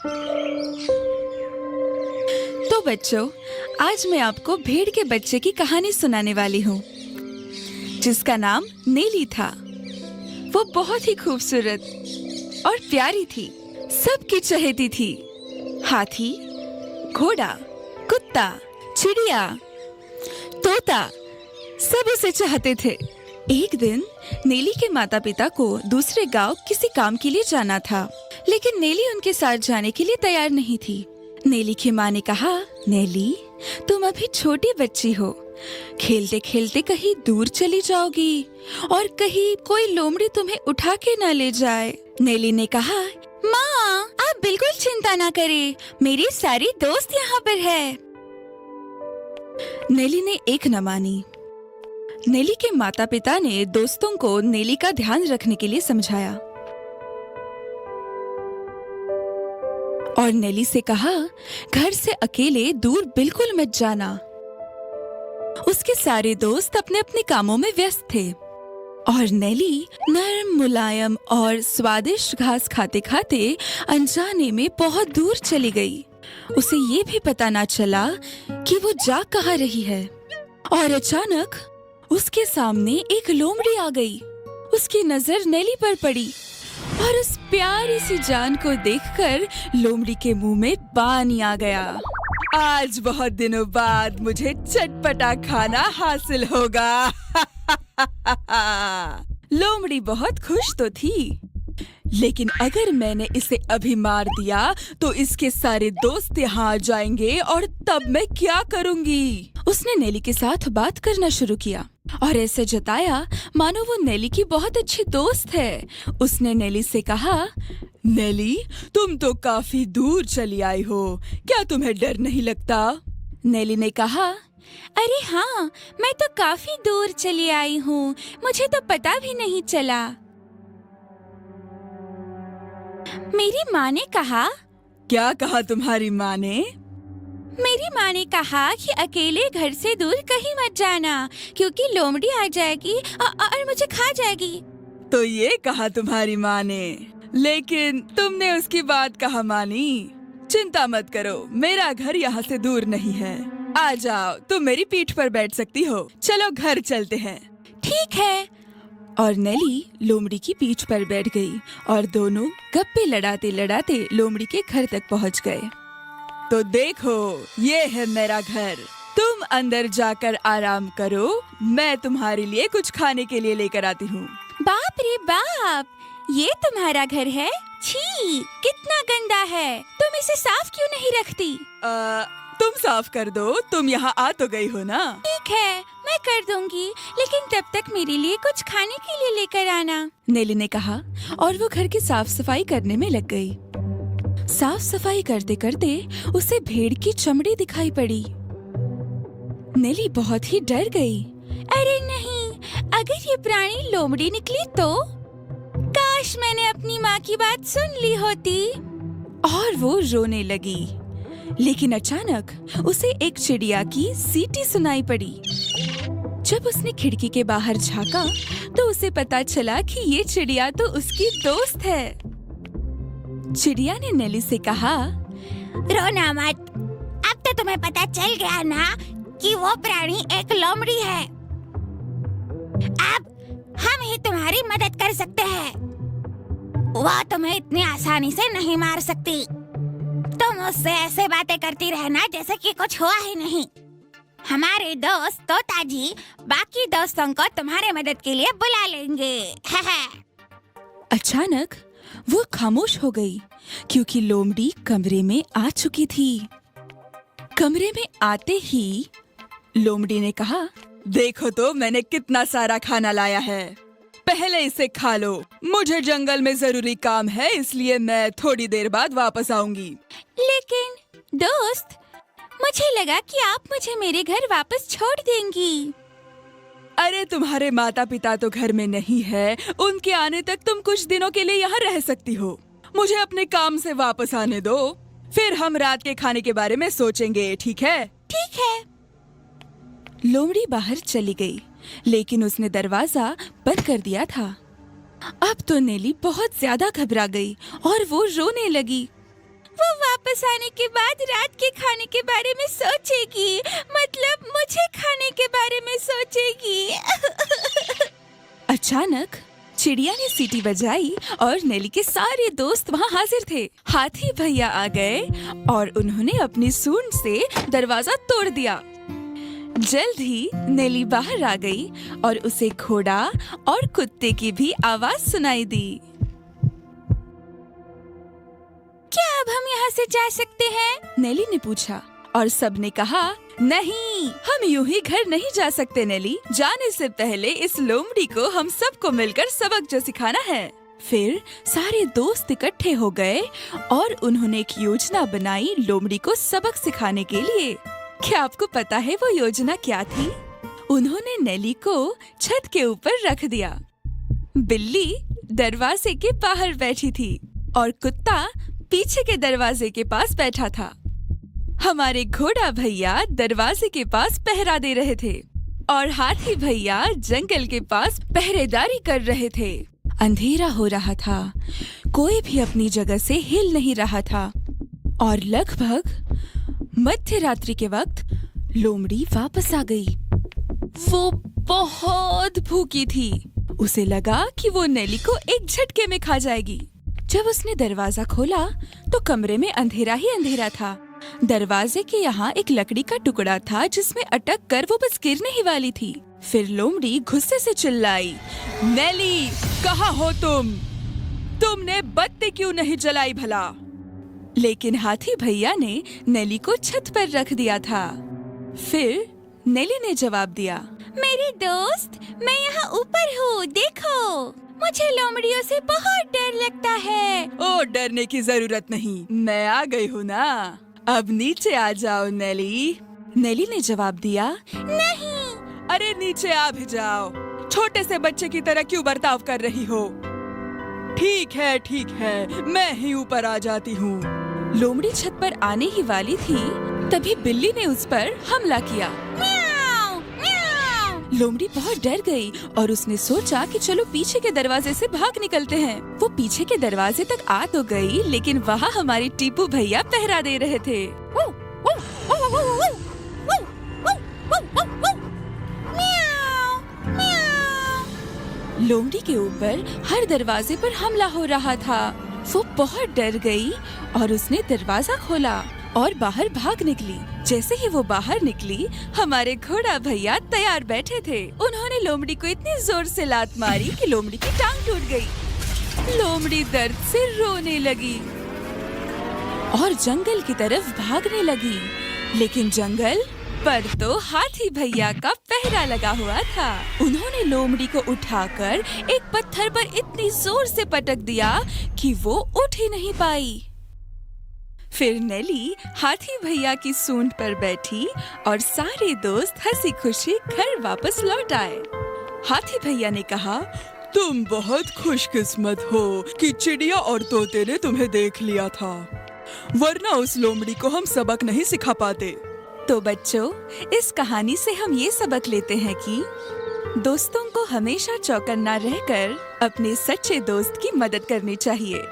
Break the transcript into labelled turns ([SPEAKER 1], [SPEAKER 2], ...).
[SPEAKER 1] तो बच्चों, आज मैं आपको भेड़ के बच्चे की कहानी सुनाने वाली हूँ, जिसका नाम नेली था। वो बहुत ही खूबसूरत और प्यारी थी, सबकी चहेती थी। हाथी, घोड़ा, कुत्ता, चिड़िया, तोता सब उसे चाहते थे। एक दिन नेली के माता पिता को दूसरे गांव किसी काम के लिए जाना था, लेकिन नेली उनके साथ जाने के लिए तैयार नहीं थी। नेली की माँ ने कहा, नेली, तुम अभी छोटी बच्ची हो, खेलते खेलते कहीं दूर चली जाओगी और कहीं कोई लोमड़ी तुम्हें उठा के न ले जाए। नेली ने कहा, माँ, आप बिल्कुल चिंता ना करें, मेरी सारी दोस्त यहाँ पर है। नेली ने एक न मानी। नेली के माता पिता ने दोस्तों को नेली का ध्यान रखने के लिए समझाया और नेली से कहा, घर से अकेले दूर बिल्कुल मत जाना। उसके सारे दोस्त अपने अपने कामों में व्यस्त थे और नेली नरम, मुलायम और स्वादिष्ट घास खाते खाते अनजाने में बहुत दूर चली गई। उसे ये भी पता ना चला कि वो जा कहाँ रही है। और अचानक उसके सामने एक लोमड़ी आ गई। उसकी नजर नेली पर पड़ी और उस प्यारी सी जान को देखकर लोमड़ी के मुंह में पानी आ गया। आज बहुत दिनों बाद मुझे चटपटा खाना हासिल होगा। लोमड़ी बहुत खुश तो थी, लेकिन अगर मैंने इसे अभी मार दिया तो इसके सारे दोस्त यहाँ आ जाएंगे और तब मैं क्या करूँगी? उसने नेली के साथ बात करना शुरू किया और ऐसे जताया मानो वो नेली की बहुत अच्छी दोस्त है। उसने नेली से कहा, नेली, तुम तो काफी दूर चली आई हो, क्या तुम्हें डर नहीं लगता? नेली ने कहा, अरे हाँ, मैं तो काफी दूर चली आई हूँ, मुझे तो पता भी नहीं चला। मेरी माँ ने कहा। क्या कहा तुम्हारी माँ ने? मेरी माँ ने कहा कि अकेले घर से दूर कहीं मत जाना, क्योंकि लोमड़ी आ जाएगी और मुझे खा जाएगी। तो ये कहा तुम्हारी माँ ने, लेकिन तुमने उसकी बात कहाँ मानी? चिंता मत करो, मेरा घर यहाँ से दूर नहीं है। आ जाओ, तुम मेरी पीठ पर बैठ सकती हो। चलो घर चलते हैं। ठीक है। और नेली लोमड़ी की पीठ पर बैठ गई और दोनों गप्पे लड़ाते लड़ाते लोमड़ी के घर तक पहुँच गए। तो देखो, ये है मेरा घर, तुम अंदर जाकर आराम करो, मैं तुम्हारे लिए कुछ खाने के लिए लेकर आती हूँ। बाप रे बाप, ये तुम्हारा घर है? छी, कितना गंदा है, तुम इसे साफ क्यों नहीं रखती? तुम साफ कर दो, तुम यहाँ आ तो गई हो ना। ठीक है, मैं कर दूंगी, लेकिन तब तक मेरे लिए कुछ खाने के लिए लेकर आना। नेली ने कहा और वो घर की साफ सफाई करने में लग गई। साफ सफाई करते करते उसे भेड़ की चमड़ी दिखाई पड़ी। नेली बहुत ही डर गई। अरे नहीं, अगर ये प्राणी लोमड़ी निकली तो? काश मैंने अपनी माँ की बात सुन ली होती। और वो रोने लगी। लेकिन अचानक उसे एक चिड़िया की सीटी सुनाई पड़ी। जब उसने खिड़की के बाहर झांका तो उसे पता चला कि ये चिड़िया तो उसकी दोस्त है। चिड़िया ने नेली से कहा, रोना मत, अब तो तुम्हें पता चल गया ना कि वो प्राणी एक लोमड़ी है। अब हम ही तुम्हारी मदद कर सकते हैं। वो तुम्हें इतनी आसानी से नहीं मार सकती। तुम उससे ऐसे बातें करती रहना जैसे कि कुछ हुआ ही नहीं। हमारे दोस्त तोता जी बाकी दोस्तों को तुम्हारे मदद के लिए बुला लेंगे। अचानक वो खामोश हो गई, क्योंकि लोमड़ी कमरे में आ चुकी थी। कमरे में आते ही लोमड़ी ने कहा, देखो तो मैंने कितना सारा खाना लाया है, पहले इसे खा लो। मुझे जंगल में जरूरी काम है, इसलिए मैं थोड़ी देर बाद वापस आऊंगी। लेकिन दोस्त, मुझे लगा कि आप मुझे मेरे घर वापस छोड़ देंगी। अरे तुम्हारे माता पिता तो घर में नहीं है, उनके आने तक तुम कुछ दिनों के लिए यहाँ रह सकती हो। मुझे अपने काम से वापस आने दो, फिर हम रात के खाने के बारे में सोचेंगे, ठीक है? ठीक है। लोमड़ी बाहर चली गई, लेकिन उसने दरवाजा बंद कर दिया था। अब तो नेली बहुत ज्यादा घबरा गई और वो रोने लगी। वो वापस आने के बाद रात के खाने के बारे में सोचेगी, मतलब मुझे खाने के बारे में सोचेगी। अचानक चिड़िया ने सीटी बजाई और नेली के सारे दोस्त वहाँ हाजिर थे। हाथी भैया आ गए और उन्होंने अपनी सूंड से दरवाजा तोड़ दिया। जल्द ही नेली बाहर आ गई और उसे घोड़ा और कुत्ते की भी आवाज सुनाई दी। क्या अब हम यहाँ से जा सकते हैं? नेली ने पूछा और सबने कहा, नहीं, हम यूं ही घर नहीं जा सकते नेली। जाने से पहले इस लोमड़ी को हम सबको मिलकर सबक जो सिखाना है। फिर सारे दोस्त इकट्ठे हो गए और उन्होंने एक योजना बनाई लोमड़ी को सबक सिखाने के लिए। क्या आपको पता है वो योजना क्या थी? उन्होंने नेली को छत के ऊपर रख दिया। बिल्ली दरवाजे के बाहर बैठी थी और कुत्ता पीछे के दरवाजे के पास बैठा था। हमारे घोड़ा भैया दरवाजे के पास पहरा दे रहे थे और हाथी भैया जंगल के पास पहरेदारी कर रहे थे। अंधेरा हो रहा था, कोई भी अपनी जगह से हिल नहीं रहा था और लगभग मध्य रात्रि के वक्त लोमड़ी वापस आ गई। वो बहुत भूखी थी। उसे लगा कि वो नेली को एक झटके में खा जाएगी। जब उसने दरवाजा खोला तो कमरे में अंधेरा ही अंधेरा था। दरवाजे के यहाँ एक लकड़ी का टुकड़ा था जिसमें अटक कर वो बस गिरने ही वाली थी। फिर लोमड़ी गुस्से से चिल्लाई, नेली, कहाँ हो तुम? तुमने बत्ती क्यों नहीं जलाई भला? लेकिन हाथी भैया ने नेली को छत पर रख दिया था। फिर नेली ने जवाब दिया, मेरे दोस्त, मैं यहाँ ऊपर हूँ, देखो। मुझे लोमड़ियों से बहुत डर लगता है। ओ, डरने की जरूरत नहीं, मैं आ गई हूँ ना। अब नीचे आ जाओ नेली। नेली ने जवाब दिया, नहीं। अरे नीचे आ भी जाओ, छोटे से बच्चे की तरह क्यों बर्ताव कर रही हो? ठीक है, मैं ही ऊपर आ जाती हूँ। लोमड़ी छत पर आने ही वाली थी, तभी बिल्ली ने उस पर हमला किया। म्याऊ, म्याऊ। लोमड़ी बहुत डर गई और उसने सोचा कि चलो पीछे के दरवाजे से भाग निकलते हैं। वो पीछे के दरवाजे तक आ तो गई, लेकिन वहाँ हमारे टीपू भैया पहरा दे रहे थे। लोमड़ी के ऊपर हर दरवाजे पर हमला हो रहा था। वो बहुत डर गई और उसने दरवाजा खोला और बाहर भाग निकली। जैसे ही वो बाहर निकली, हमारे घोड़ा भैया तैयार बैठे थे। उन्होंने लोमड़ी को इतनी जोर से लात मारी कि लोमड़ी की टांग टूट गई। लोमड़ी दर्द से रोने लगी और जंगल की तरफ भागने लगी, लेकिन जंगल पर तो हाथी भैया का पहरा लगा हुआ था। उन्होंने लोमड़ी को उठाकर एक पत्थर पर इतनी जोर से पटक दिया कि वो उठ ही नहीं पाई। फिर नेली हाथी भैया की सूंड पर बैठी और सारे दोस्त हंसी खुशी घर वापस लौट आए। हाथी भैया ने कहा, तुम बहुत खुशकिस्मत हो कि चिड़िया और तोते ने तुम्हें देख लिया था, वरना उस लोमड़ी को हम सबक नहीं सिखा पाते। तो बच्चों, इस कहानी से हम ये सबक लेते हैं कि दोस्तों को हमेशा चौकन्ना रहकर अपने सच्चे दोस्त की मदद करनी चाहिए।